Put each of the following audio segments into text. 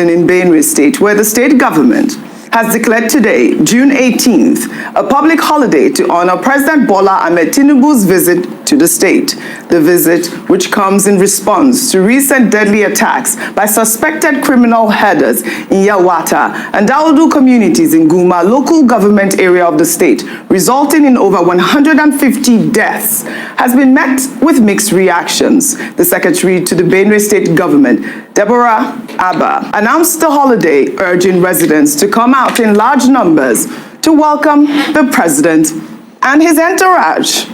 in Benue State, where the state government has declared today, June 18th, a public holiday to honor President Bola Ahmed Tinubu's visit to the state. The visit, which comes in response to recent deadly attacks by suspected criminal headers in Yawata and Daudu communities in Guma local government area of the state, resulting in over 150 deaths, has been met with mixed reactions. The secretary to the Benue State Government, Deborah Abba, announced the holiday, urging residents to come out in large numbers to welcome the president and his entourage.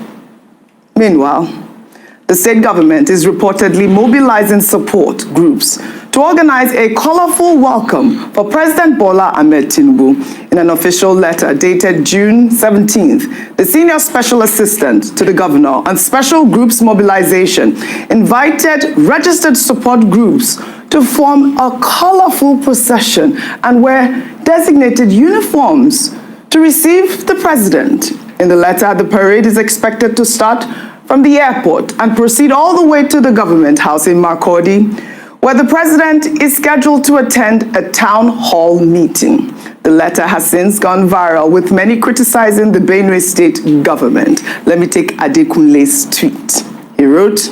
Meanwhile, the state government is reportedly mobilizing support groups to organize a colorful welcome for President Bola Ahmed Tinubu. In an official letter dated June 17th, the senior special assistant to the governor on special groups mobilization invited registered support groups to form a colorful procession and wear designated uniforms to receive the president. In the letter, the parade is expected to start from the airport and proceed all the way to the government house in Makurdi, where the president is scheduled to attend a town hall meeting. The letter has since gone viral, with many criticizing the Benue State Government. Let me take Adekunle's tweet. He wrote,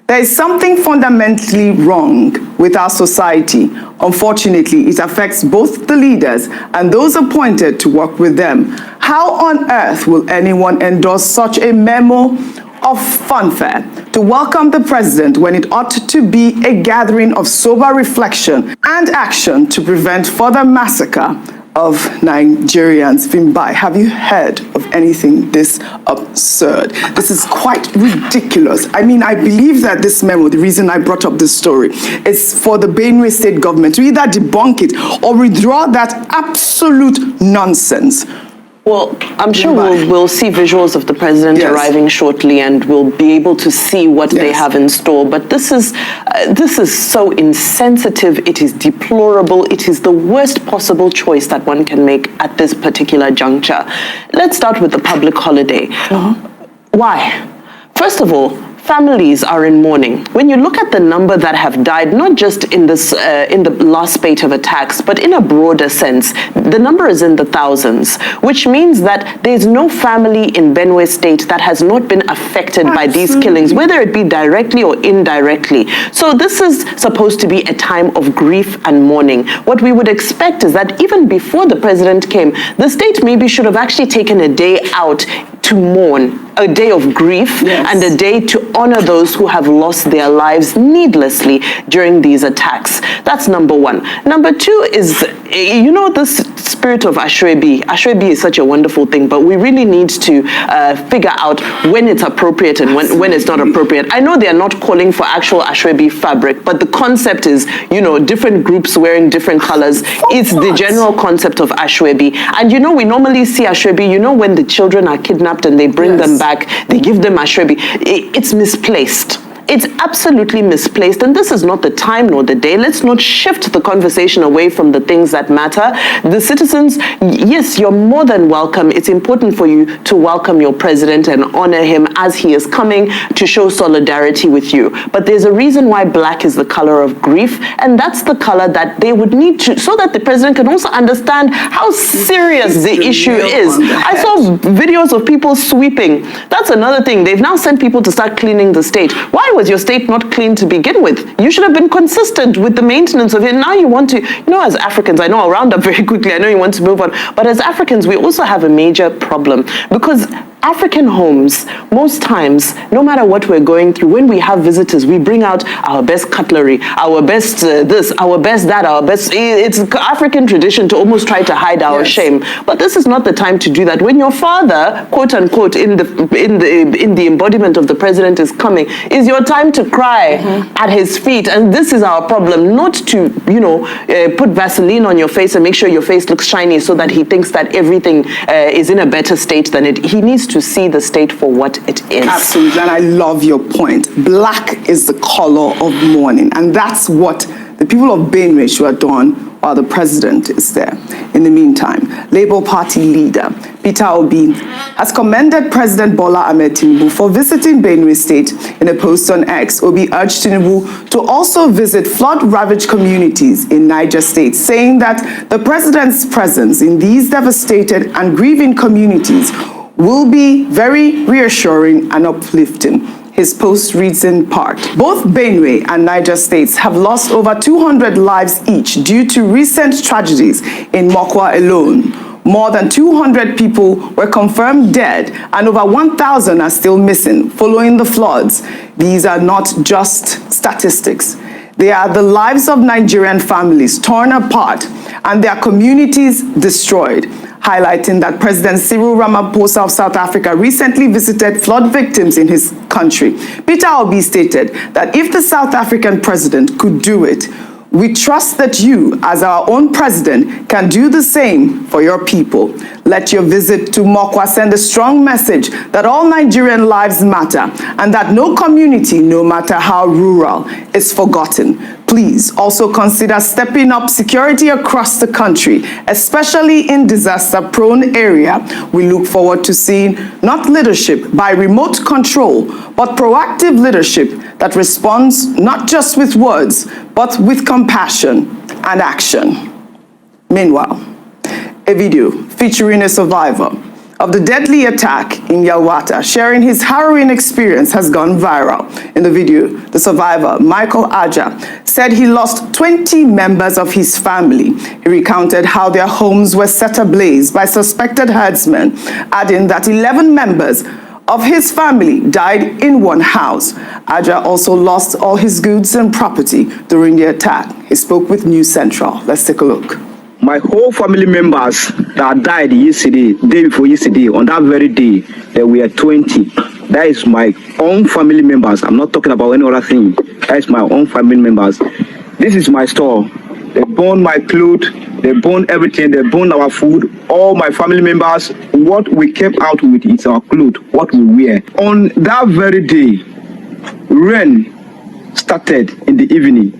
"There is something fundamentally wrong with our society. Unfortunately, it affects both the leaders and those appointed to work with them. How on earth will anyone endorse such a memo of fanfare to welcome the president when it ought to be a gathering of sober reflection and action to prevent further massacre of Nigerians?" Vimbai, have you heard of anything this absurd? This is quite ridiculous. I mean, I believe that this memo, the reason I brought up this story, is for the Benue State Government to either debunk it or withdraw that absolute nonsense. Well, I'm sure we'll see visuals of the president arriving shortly, and we'll be able to see what they have in store. But this is so insensitive. It is deplorable. It is the worst possible choice that one can make at this particular juncture. Let's start with the public holiday. Why? First of all, families are in mourning. When you look at the number that have died, not just in this in the last spate of attacks, but in a broader sense, the number is in the thousands, which means that there's no family in Benue State that has not been affected by these killings, whether it be directly or indirectly. So this is supposed to be a time of grief and mourning. What we would expect is that even before the president came, the state maybe should have actually taken a day out to mourn, a day of grief and a day to honor those who have lost their lives needlessly during these attacks. That's number one. Number two is, you know, this spirit of Ashwebi. Ashwebi is such a wonderful thing, but we really need to figure out when it's appropriate and when it's not appropriate. I know they are not calling for actual Ashwebi fabric, but the concept is, you know, different groups wearing different colors. It's the general concept of Ashwebi. And you know, we normally see Ashwebi, you know, when the children are kidnapped and they bring them back, they give them Ashwebi. It's misplaced. It's absolutely misplaced, and this is not the time nor the day. Let's not shift the conversation away from the things that matter. The citizens, yes, you're more than welcome. It's important for you to welcome your president and honor him as he is coming to show solidarity with you. But there's a reason why black is the color of grief, and that's the color that they would need to, so that the president can also understand how serious the issue is. I saw videos of people sweeping. That's another thing. They've now sent people to start cleaning the state. Why was your state not clean to begin with? You should have been consistent with the maintenance of it. Now you want to, you know, as Africans, I know I'll round up very quickly, I know you want to move on, but as Africans, we also have a major problem, because African homes, most times, no matter what we're going through, when we have visitors, we bring out our best cutlery, our best this, our best that, our best. It's African tradition to almost try to hide our shame. But this is not the time to do that. When your father, quote unquote, in the embodiment of the president is coming, is your time to cry at his feet. And this is our problem, not to, you know, put Vaseline on your face and make sure your face looks shiny so that he thinks that everything is in a better state than it. He needs to see the state for what it is. Absolutely, and I love your point. Black is the color of mourning, and that's what the people of Benue should have done while the president is there. In the meantime, Labour Party leader Peter Obi has commended President Bola Ahmed Tinubu for visiting Benue State. In a post on X, Obi urged Tinubu to also visit flood-ravaged communities in Niger State, saying that the president's presence in these devastated and grieving communities will be very reassuring and uplifting. His post reads in part, both Benue and Niger states have lost over 200 lives each due to recent tragedies in Mokwa alone. More than 200 people were confirmed dead and over 1,000 are still missing following the floods. These are not just statistics. They are the lives of Nigerian families torn apart and their communities destroyed, highlighting that President Cyril Ramaphosa of South Africa recently visited flood victims in his country. Peter Obi stated that if the South African president could do it, we trust that you, as our own president, can do the same for your people. Let your visit to Mokwa send a strong message that all Nigerian lives matter and that no community, no matter how rural, is forgotten. Please also consider stepping up security across the country, especially in disaster-prone areas. We look forward to seeing not leadership by remote control, but proactive leadership that responds not just with words, but with compassion and action. Meanwhile, a video featuring a survivor of the deadly attack in Yelwata sharing his harrowing experience has gone viral. In the video, the survivor, Michael Aja, said he lost 20 members of his family. He recounted how their homes were set ablaze by suspected herdsmen, adding that 11 members of his family died in one house. Aja also lost all his goods and property during the attack. He spoke with News Central. Let's take a look. My whole family members that died yesterday, day before yesterday, on that very day, there were 20. That is my own family members. I'm not talking about any other thing. That is my own family members. This is my store. They burned my clothes, they burned everything, they burned our food, all my family members. What we kept out with is our clothes, what we wear. On that very day, rain started in the evening.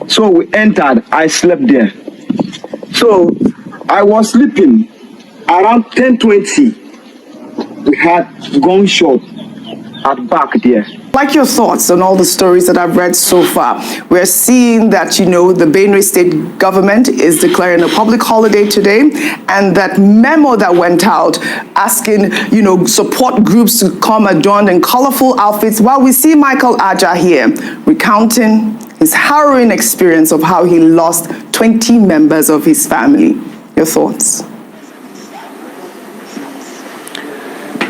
So we entered, I slept there. So I was sleeping around 10:20. We had gunshot at back there. Like your thoughts on all the stories that I've read so far. We're seeing that, the Benue State Government is declaring a public holiday today, and that memo that went out asking, support groups to come adorned in colorful outfits, while we see Michael Aja here recounting his harrowing experience of how he lost 20 members of his family. Your thoughts?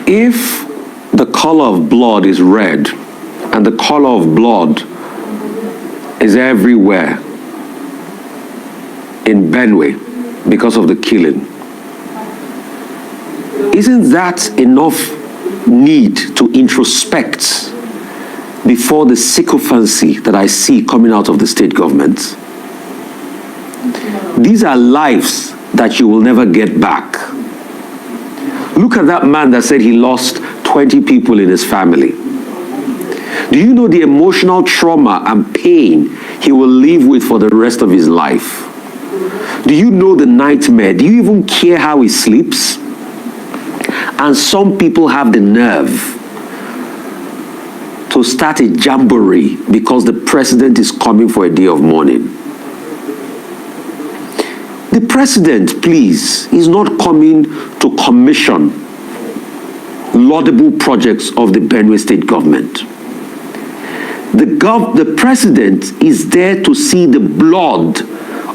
If the color of blood is red, and the color of blood is everywhere in Benue because of the killing, isn't that enough need to introspect before the sycophancy that I see coming out of the state government? These are lives that you will never get back. Look at that man that said he lost 20 people in his family. Do you know the emotional trauma and pain he will live with for the rest of his life? Do you know the nightmare? Do you even care how he sleeps? And some people have the nerve to start a jamboree because the president is coming for a day of mourning. The president, please, is not coming to commission laudable projects of the Benue State Government. The president is there to see the blood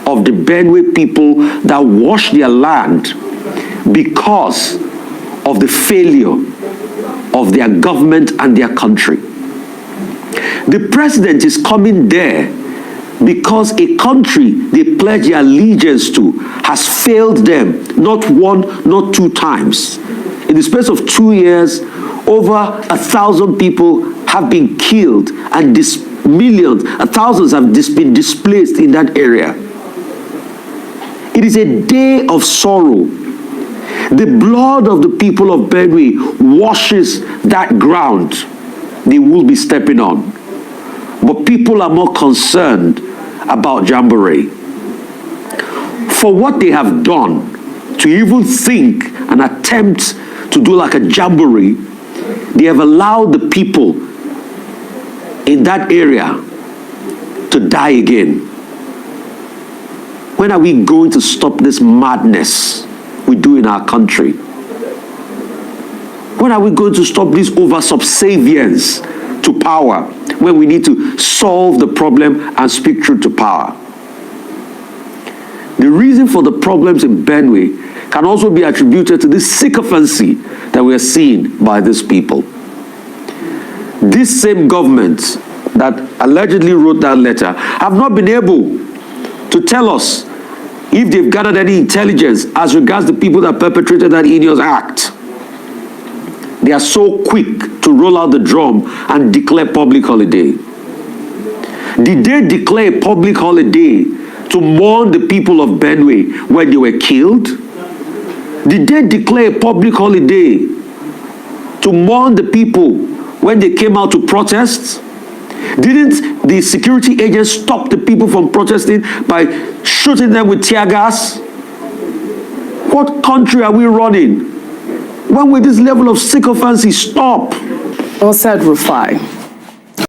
of the Benue people that washed their land because of the failure of their government and their country. The president is coming there because a country they pledge their allegiance to has failed them, not one, not two times. In the space of 2 years, over 1,000 people have been killed and millions, thousands have been displaced in that area. It is a day of sorrow. The blood of the people of Benue washes that ground they will be stepping on. But people are more concerned about jamboree. for what they have done, to even think and attempt to do like a jamboree, they have allowed the people in that area to die again. When are we going to stop this madness we do in our country? When are we going to stop this over-subservience to power when we need to solve the problem and speak truth to power? The reason for the problems in Benue can also be attributed to this sycophancy that we are seeing by these people. This same government that allegedly wrote that letter have not been able to tell us if they've gathered any intelligence as regards the people that perpetrated that heinous act. They are so quick to roll out the drum and declare public holiday. Did they declare a public holiday to mourn the people of Benue when they were killed? Did they declare a public holiday to mourn the people when they came out to protest? Didn't the security agents stop the people from protesting by shooting them with tear gas? What country are we running? When will this level of sycophancy stop? Well said, Rufai.